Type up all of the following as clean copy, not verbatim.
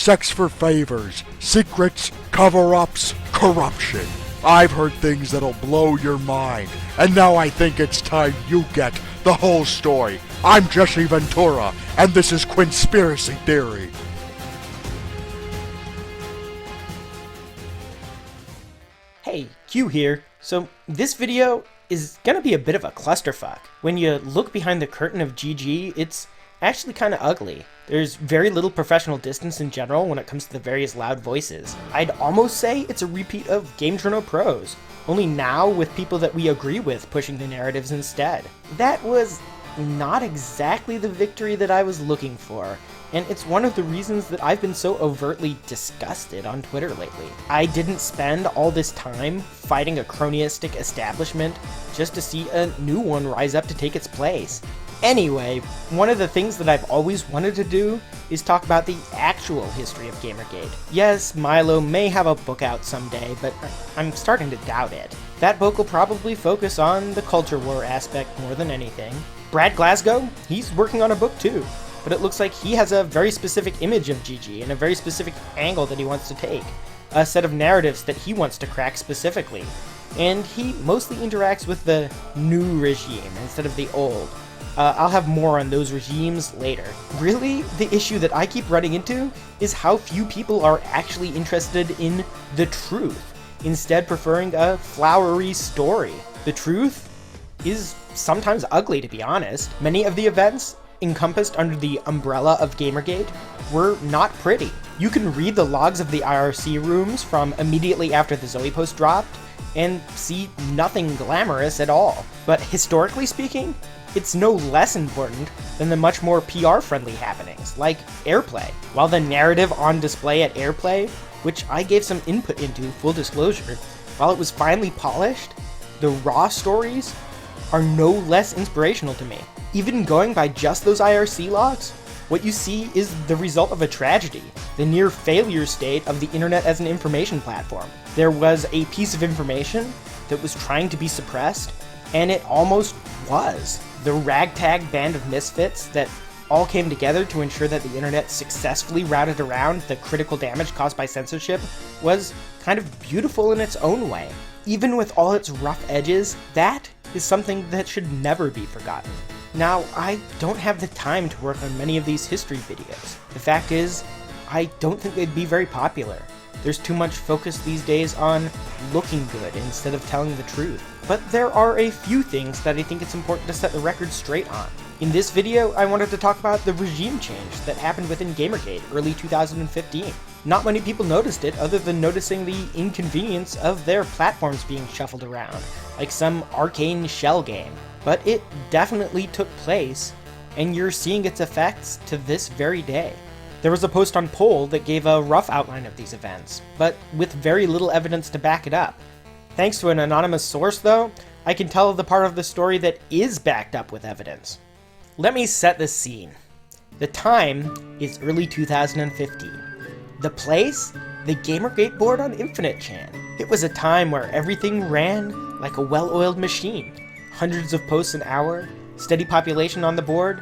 sex for favors, secrets, cover-ups, corruption. I've heard things that'll blow your mind, and now I think it's time you get the whole story. I'm Jesse Ventura, and this is Quinnspiracy Theory. Hey, Q here. So this video is gonna be a bit of a clusterfuck. When you look behind the curtain of GG, it's actually kinda ugly. There's very little professional distance in general when it comes to the various loud voices. I'd almost say it's a repeat of Game Journal Pros, only now with people that we agree with pushing the narratives instead. That was not exactly the victory that I was looking for, and it's one of the reasons that I've been so overtly disgusted on Twitter lately. I didn't spend all this time fighting a cronyistic establishment just to see a new one rise up to take its place. Anyway, one of the things that I've always wanted to do is talk about the actual history of GamerGate. Yes, Milo may have a book out someday, but I'm starting to doubt it. That book will probably focus on the culture war aspect more than anything. Brad Glasgow, he's working on a book too, but it looks like he has a very specific image of GG and a very specific angle that he wants to take, a set of narratives that he wants to crack specifically, and he mostly interacts with the new regime instead of the old. I'll have more on those regimes later. Really, the issue that I keep running into is how few people are actually interested in the truth, instead preferring a flowery story. The truth is sometimes ugly, to be honest. Many of the events encompassed under the umbrella of GamerGate were not pretty. You can read the logs of the IRC rooms from immediately after the Zoe Post dropped and see nothing glamorous at all. But historically speaking, it's no less important than the much more PR-friendly happenings, like Airplay. While the narrative on display at Airplay, which I gave some input into, full disclosure, while it was finely polished, the raw stories are no less inspirational to me. Even going by just those IRC logs, what you see is the result of a tragedy, the near failure state of the internet as an information platform. There was a piece of information that was trying to be suppressed, and it almost was. The ragtag band of misfits that all came together to ensure that the internet successfully routed around the critical damage caused by censorship was kind of beautiful in its own way. Even with all its rough edges, that is something that should never be forgotten. Now, I don't have the time to work on many of these history videos. The fact is, I don't think they'd be very popular. There's too much focus these days on looking good instead of telling the truth. But there are a few things that I think it's important to set the record straight on. In this video, I wanted to talk about the regime change that happened within GamerGate early 2015. Not many people noticed it other than noticing the inconvenience of their platforms being shuffled around, like some arcane shell game. But it definitely took place, and you're seeing its effects to this very day. There was a post on Poll that gave a rough outline of these events, but with very little evidence to back it up. Thanks to an anonymous source, though, I can tell the part of the story that is backed up with evidence. Let me set the scene. The time is early 2015. The place? The GamerGate board on Infinite Chan. It was a time where everything ran like a well-oiled machine. Hundreds of posts an hour, steady population on the board,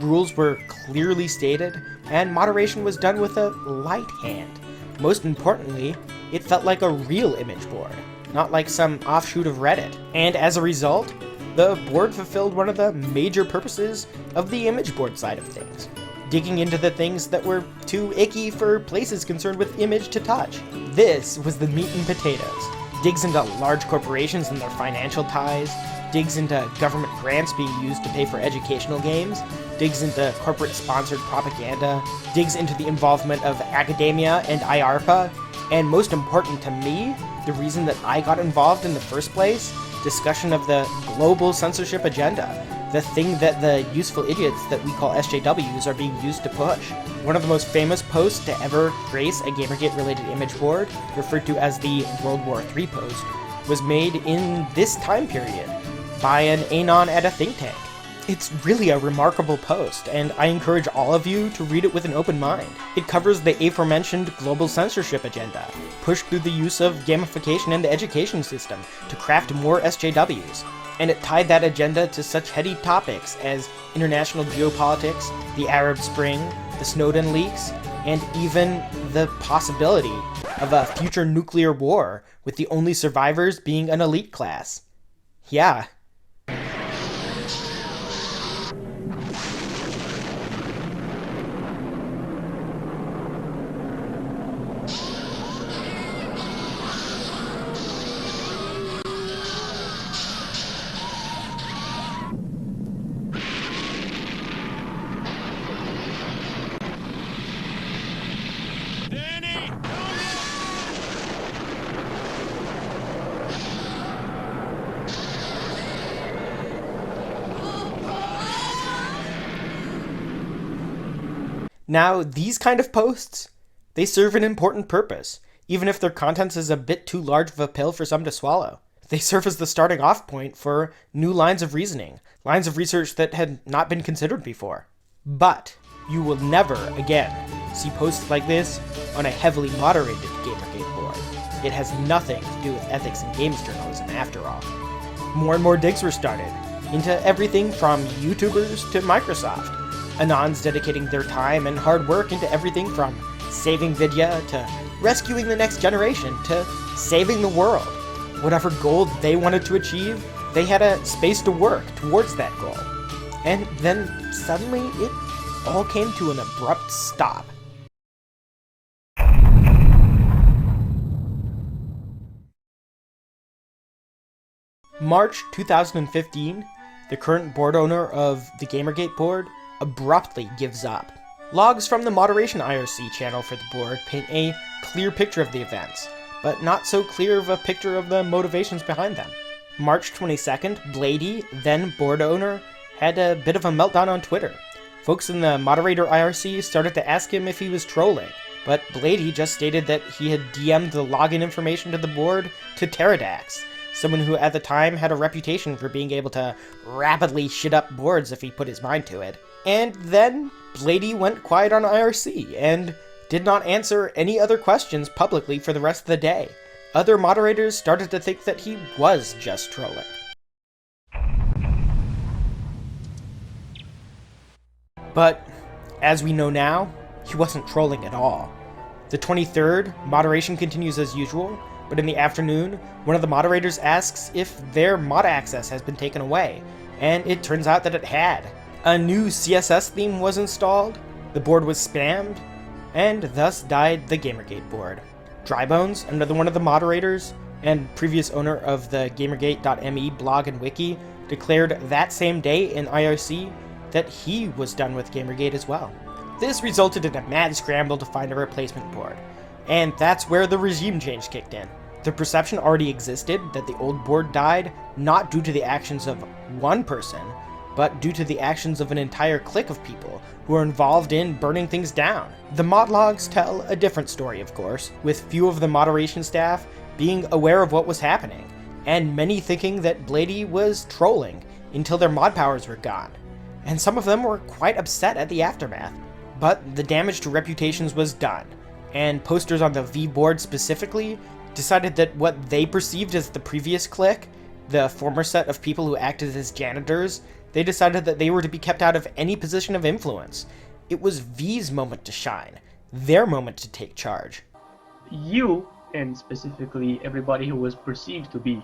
rules were clearly stated, and moderation was done with a light hand. Most importantly, it felt like a real image board, not like some offshoot of Reddit. And as a result, the board fulfilled one of the major purposes of the image board side of things, digging into the things that were too icky for places concerned with image to touch. This was the meat and potatoes. Digs into large corporations and their financial ties, digs into government grants being used to pay for educational games, digs into corporate-sponsored propaganda, digs into the involvement of academia and IARPA, and most important to me, the reason that I got involved in the first place, discussion of the global censorship agenda, the thing that the useful idiots that we call SJWs are being used to push. One of the most famous posts to ever grace a GamerGate-related image board, referred to as the World War III post, was made in this time period by an anon at a think tank. It's really a remarkable post, and I encourage all of you to read it with an open mind. It covers the aforementioned global censorship agenda, pushed through the use of gamification in the education system to craft more SJWs, and it tied that agenda to such heady topics as international geopolitics, the Arab Spring, the Snowden leaks, and even the possibility of a future nuclear war, with the only survivors being an elite class. Yeah. Now, these kind of posts, they serve an important purpose, even if their contents is a bit too large of a pill for some to swallow. They serve as the starting off point for new lines of reasoning, lines of research that had not been considered before. But you will never, again, see posts like this on a heavily moderated GamerGate board. It has nothing to do with ethics in games journalism, after all. More and more digs were started, into everything from YouTubers to Microsoft. Anons dedicating their time and hard work into everything from saving Vidya to rescuing the next generation to saving the world. Whatever goal they wanted to achieve, they had a space to work towards that goal. And then suddenly it all came to an abrupt stop. March 2015, the current board owner of the GamerGate board abruptly gives up. Logs from the Moderation IRC channel for the board paint a clear picture of the events, but not so clear of a picture of the motivations behind them. March 22nd, Bladee, then board owner, had a bit of a meltdown on Twitter. Folks in the Moderator IRC started to ask him if he was trolling, but Bladee just stated that he had DM'd the login information to the board to Teridax, someone who at the time had a reputation for being able to rapidly shit up boards if he put his mind to it. And then Bladee went quiet on IRC and did not answer any other questions publicly for the rest of the day. Other moderators started to think that he was just trolling. But as we know now, he wasn't trolling at all. The 23rd, moderation continues as usual, but in the afternoon, one of the moderators asks if their mod access has been taken away, and it turns out that it had. A new CSS theme was installed, the board was spammed, and thus died the GamerGate board. Drybones, another one of the moderators, and previous owner of the GamerGate.me blog and wiki, declared that same day in IRC that he was done with GamerGate as well. This resulted in a mad scramble to find a replacement board, and that's where the regime change kicked in. The perception already existed that the old board died not due to the actions of one person, but due to the actions of an entire clique of people who are involved in burning things down. The mod logs tell a different story, of course, with few of the moderation staff being aware of what was happening, and many thinking that Bladee was trolling until their mod powers were gone. And some of them were quite upset at the aftermath. But the damage to reputations was done, and posters on the V board specifically decided that what they perceived as the previous clique, the former set of people who acted as janitors, they decided that they were to be kept out of any position of influence. It was V's moment to shine, their moment to take charge. You, and specifically everybody who was perceived to be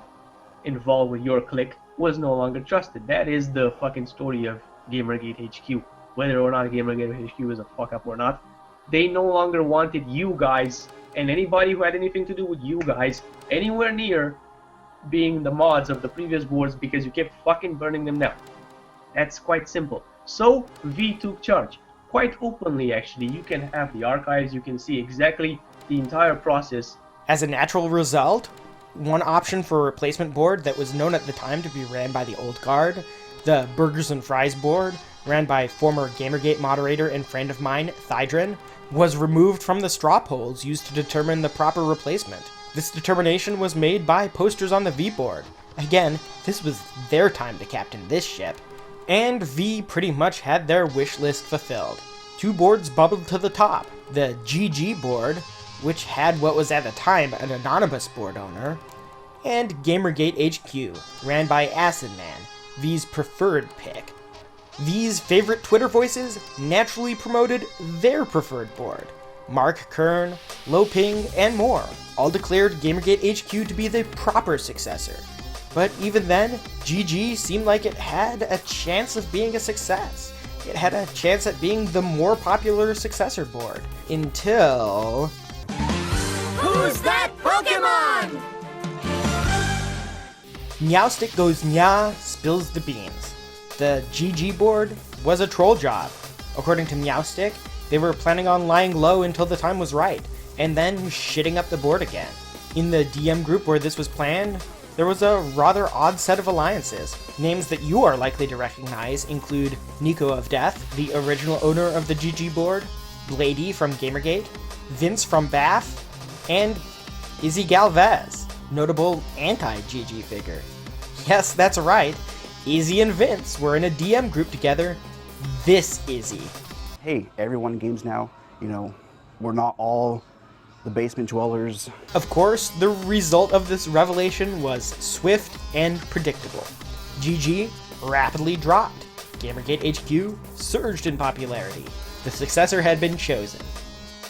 involved with your clique, was no longer trusted. That is the fucking story of GamerGate HQ. Whether or not GamerGate HQ is a fuck up or not, they no longer wanted you guys, and anybody who had anything to do with you guys, anywhere near being the mods of the previous boards, because you kept fucking burning them down. That's quite simple. So V took charge. Quite openly, actually. You can have the archives, you can see exactly the entire process. As a natural result, one option for a replacement board that was known at the time to be ran by the old guard, the Burgers and Fries board, ran by former GamerGate moderator and friend of mine, HeilThidran, was removed from the straw polls used to determine the proper replacement. This determination was made by posters on the V board. Again, this was their time to captain this ship. And V pretty much had their wish list fulfilled. Two boards bubbled to the top. The GG board, which had what was at the time an anonymous board owner, and GamerGate HQ, ran by Acid Man, V's preferred pick. V's favorite Twitter voices naturally promoted their preferred board. Mark Kern, Loping, and more all declared GamerGate HQ to be the proper successor. But even then, GG seemed like it had a chance of being a success. It had a chance at being the more popular successor board. Until... Who's that Pokemon? Meowsticgoesnya spills the beans. The GG board was a troll job. According to Meowstick, they were planning on lying low until the time was right, and then shitting up the board again. In the DM group where this was planned, there was a rather odd set of alliances. Names that you are likely to recognize include Nico of Death, the original owner of the GG board, Bladee from Gamergate, Vince from Bath, and Izzy Galvez, notable anti-GG figure. Yes, that's right, Izzy and Vince were in a DM group together. This Izzy. Hey, everyone games now. You know, we're not all the basement dwellers. Of course, the result of this revelation was swift and predictable. GG rapidly dropped. Gamergate HQ surged in popularity. The successor had been chosen.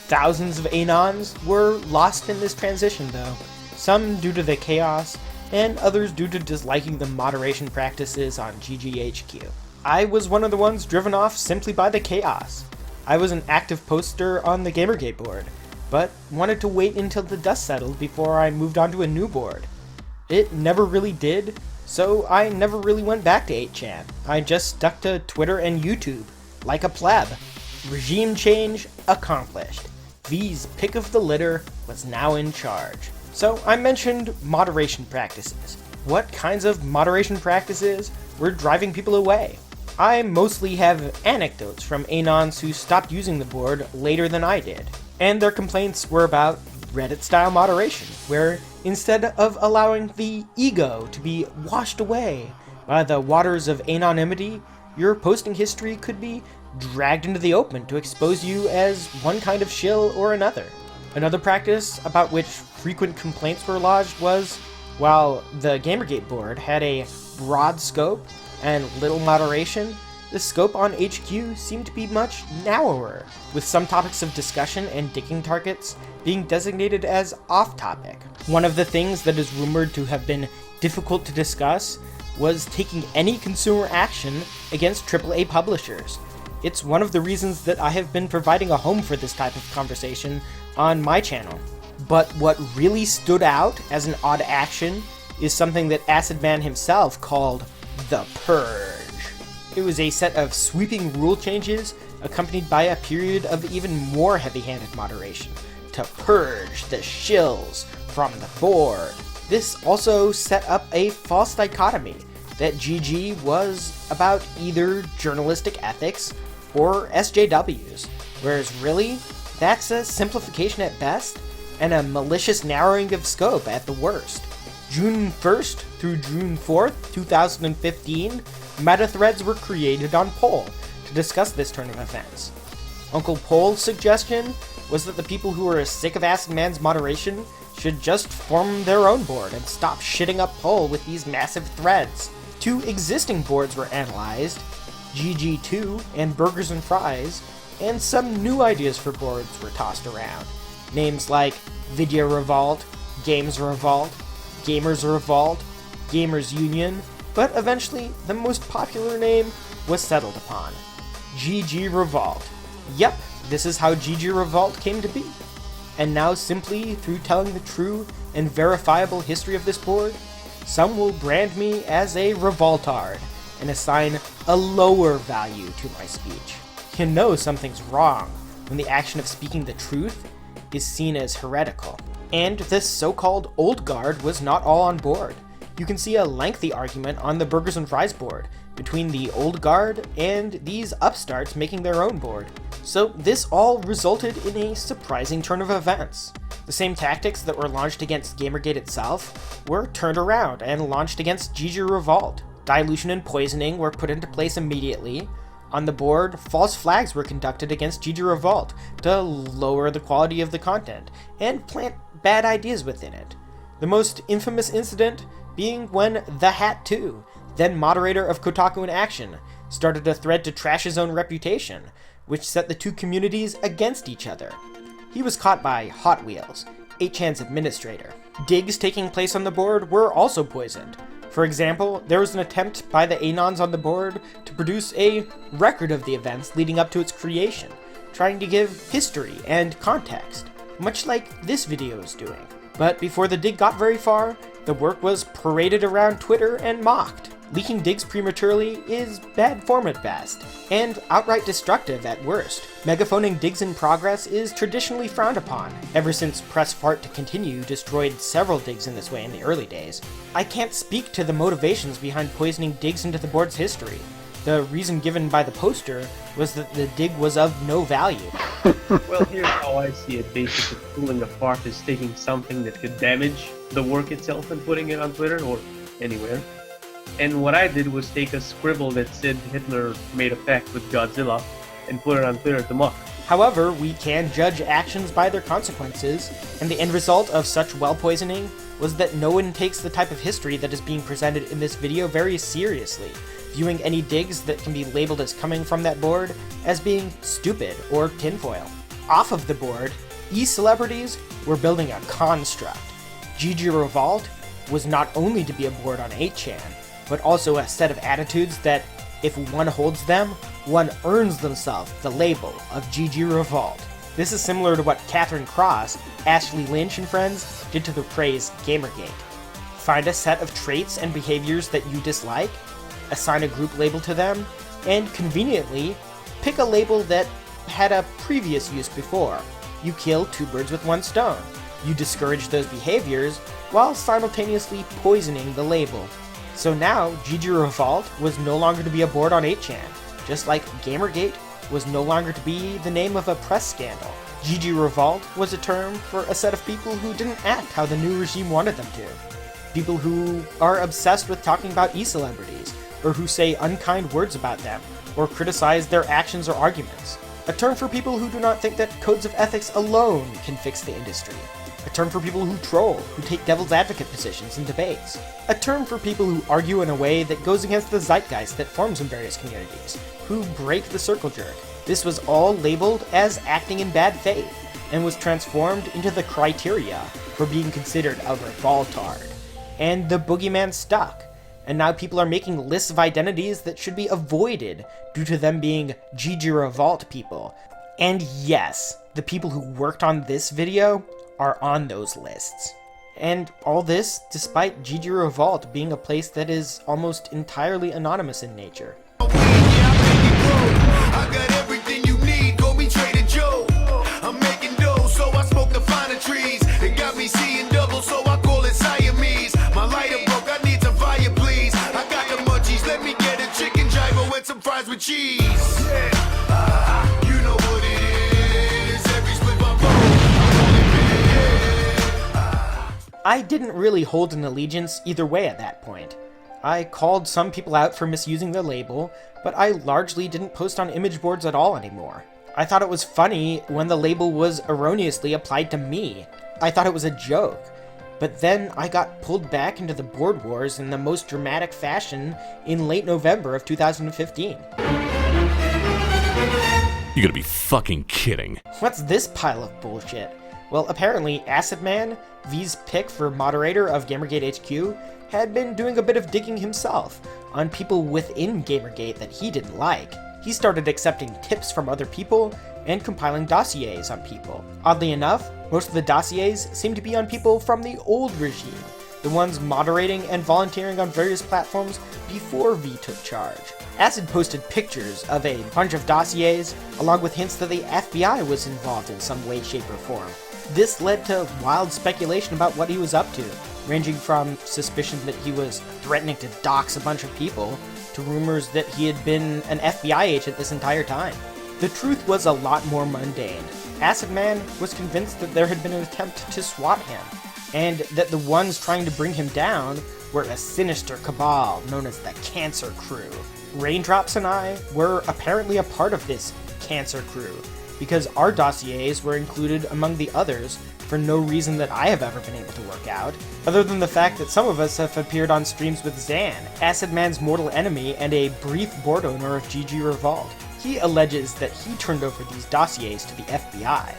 Thousands of Anons were lost in this transition though, some due to the chaos, and others due to disliking the moderation practices on GGHQ. I was one of the ones driven off simply by the chaos. I was an active poster on the Gamergate board, but wanted to wait until the dust settled before I moved on to a new board. It never really did, so I never really went back to 8chan. I just stuck to Twitter and YouTube, like a pleb. Regime change accomplished. V's pick of the litter was now in charge. So I mentioned moderation practices. What kinds of moderation practices were driving people away? I mostly have anecdotes from Anons who stopped using the board later than I did, and their complaints were about Reddit-style moderation, where instead of allowing the ego to be washed away by the waters of anonymity, your posting history could be dragged into the open to expose you as one kind of shill or another. Another practice about which frequent complaints were lodged was, while the Gamergate board had a broad scope and little moderation, the scope on HQ seemed to be much narrower, with some topics of discussion and digging targets being designated as off-topic. One of the things that is rumored to have been difficult to discuss was taking any consumer action against AAA publishers. It's one of the reasons that I have been providing a home for this type of conversation on my channel. But what really stood out as an odd action is something that Acid Man himself called the Purge. It was a set of sweeping rule changes accompanied by a period of even more heavy-handed moderation to purge the shills from the board. This also set up a false dichotomy that GG was about either journalistic ethics or SJWs, whereas really, that's a simplification at best and a malicious narrowing of scope at the worst. June 1st through June 4th, 2015, meta threads were created on Poll to discuss this turn of events. Uncle Poll's suggestion was that the people who were sick of Acid Man's moderation should just form their own board and stop shitting up Poll with these massive threads. 2 existing boards were analyzed, GG2 and Burgers and Fries, and some new ideas for boards were tossed around. Names like Video Revolt, Games Revolt, Gamers Revolt, Gamers Union, but eventually the most popular name was settled upon, GGRevolt. Yep, this is how GGRevolt came to be. And now simply through telling the true and verifiable history of this board, some will brand me as a revoltard and assign a lower value to my speech. You know something's wrong when the action of speaking the truth is seen as heretical. And this so-called old guard was not all on board. You can see a lengthy argument on the Burgers and Fries board between the old guard and these upstarts making their own board. So this all resulted in a surprising turn of events. The same tactics that were launched against Gamergate itself were turned around and launched against GGRevolt. Dilution and poisoning were put into place immediately. On the board, false flags were conducted against GGRevolt to lower the quality of the content and plant bad ideas within it. The most infamous incident being when The Hat 2, then moderator of Kotaku in Action, started a thread to trash his own reputation, which set the two communities against each other. he was caught by Hot Wheels, 8chan's administrator. Digs taking place on the board were also poisoned. For example, there was an attempt by the Anons on the board to produce a record of the events leading up to its creation, trying to give history and context, much like this video is doing. But before the dig got very far, the work was paraded around Twitter and mocked. Leaking digs prematurely is bad form at best, and outright destructive at worst. Megaphoning digs in progress is traditionally frowned upon, ever since Press Fart to Continue destroyed several digs in this way in the early days. I can't speak to the motivations behind poisoning digs into the board's history. The reason given by the poster was that the dig was of no value. Well, here's how I see it. Basically, pulling apart is taking something that could damage the work itself and putting it on Twitter or anywhere. And what I did was take a scribble that said Hitler made a pact with Godzilla and put it on Twitter to mock. However, we can judge actions by their consequences, and the end result of such well poisoning was that no one takes the type of history that is being presented in this video very seriously, viewing any digs that can be labeled as coming from that board as being stupid or tinfoil. Off of the board, e-celebrities were building a construct. GGRevolt was not only to be a board on 8chan, but also a set of attitudes that, if one holds them, one earns themselves the label of GGRevolt. This is similar to what Catherine Cross, Ashley Lynch, and friends did to the praise Gamergate. Find a set of traits and behaviors that you dislike, assign a group label to them, and conveniently, pick a label that had a previous use before. You kill two birds with one stone. You discourage those behaviors while simultaneously poisoning the label. So now, GGRevolt was no longer to be a board on 8chan, just like Gamergate was no longer to be the name of a press scandal. GGRevolt was a term for a set of people who didn't act how the new regime wanted them to. People who are obsessed with talking about e-celebrities, or who say unkind words about them, or criticize their actions or arguments. A term for people who do not think that codes of ethics alone can fix the industry. A term for people who troll, who take devil's advocate positions in debates. A term for people who argue in a way that goes against the zeitgeist that forms in various communities, who break the circle jerk. This was all labeled as acting in bad faith, and was transformed into the criteria for being considered a revoltard. And the boogeyman stuck, and now people are making lists of identities that should be avoided due to them being GGRevolt people. And yes, the people who worked on this video are on those lists. And all this despite GGRevolt being a place that is almost entirely anonymous in nature. I got everything you need, go be Trader Joe. I'm making dough, so I smoke the finer trees. It got me seeing double, so I call it Siamese. My lighter broke, I need some fire, please. I got the munchies, let me get a chicken gyro and some fries with cheese. Yeah, you know what it is. Every split my I didn't really hold an allegiance either way at that point. I called some people out for misusing the label, but I largely didn't post on image boards at all anymore. I thought it was funny when the label was erroneously applied to me. I thought it was a joke. But then I got pulled back into the board wars in the most dramatic fashion in late November of 2015. You gotta be fucking kidding. What's this pile of bullshit? Well, apparently Acid Man, V's pick for moderator of Gamergate HQ, had been doing a bit of digging himself on people within Gamergate that he didn't like. He started accepting tips from other people and compiling dossiers on people. Oddly enough, most of the dossiers seem to be on people from the old regime, the ones moderating and volunteering on various platforms before V took charge. Acid posted pictures of a bunch of dossiers, along with hints that the FBI was involved in some way, shape, or form. This led to wild speculation about what he was up to, ranging from suspicion that he was threatening to dox a bunch of people, to rumors that he had been an FBI agent this entire time. The truth was a lot more mundane. Acid Man was convinced that there had been an attempt to swat him, and that the ones trying to bring him down were a sinister cabal known as the Cancer Crew. Rayndrops and I were apparently a part of this Cancer Crew, because our dossiers were included among the others for no reason that I have ever been able to work out, other than the fact that some of us have appeared on streams with Zan, Acid Man's mortal enemy and a brief board owner of GGRevolt. He alleges that he turned over these dossiers to the FBI.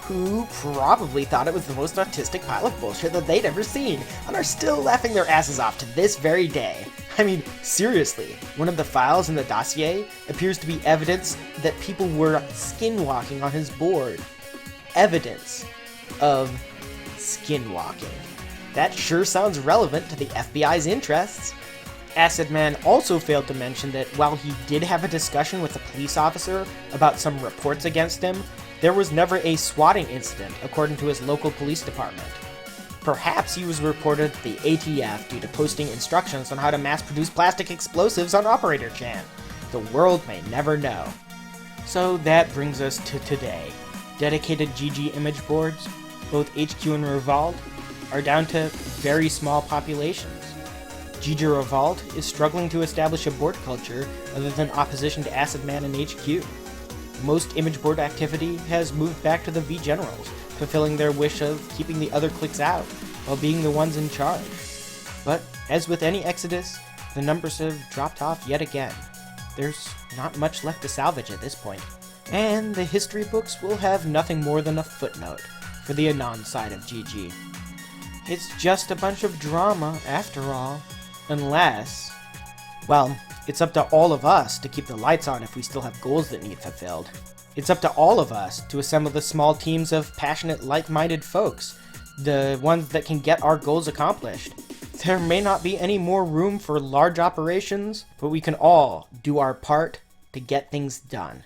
who probably thought it was the most artistic pile of bullshit that they'd ever seen, and are still laughing their asses off to this very day. I mean, seriously, one of the files in the dossier appears to be evidence that people were skinwalking on his board. Evidence of skinwalking. That sure sounds relevant to the FBI's interests. Acid Man also failed to mention that while he did have a discussion with a police officer about some reports against him, there was never a swatting incident, according to his local police department. Perhaps he was reported to the ATF due to posting instructions on how to mass-produce plastic explosives on Operator Chan. The world may never know. So that brings us to today. Dedicated GG image boards, both HQ and Revolt, are down to very small populations. GGRevolt is struggling to establish a board culture other than opposition to Acid Man and HQ. Most image board activity has moved back to the V Generals, fulfilling their wish of keeping the other cliques out while being the ones in charge. But as with any exodus, the numbers have dropped off yet again. There's not much left to salvage at this point, and the history books will have nothing more than a footnote for the Anon side of GG. It's just a bunch of drama after all. Unless, well, it's up to all of us to keep the lights on if we still have goals that need fulfilled. It's up to all of us to assemble the small teams of passionate, like-minded folks, the ones that can get our goals accomplished. There may not be any more room for large operations, but we can all do our part to get things done.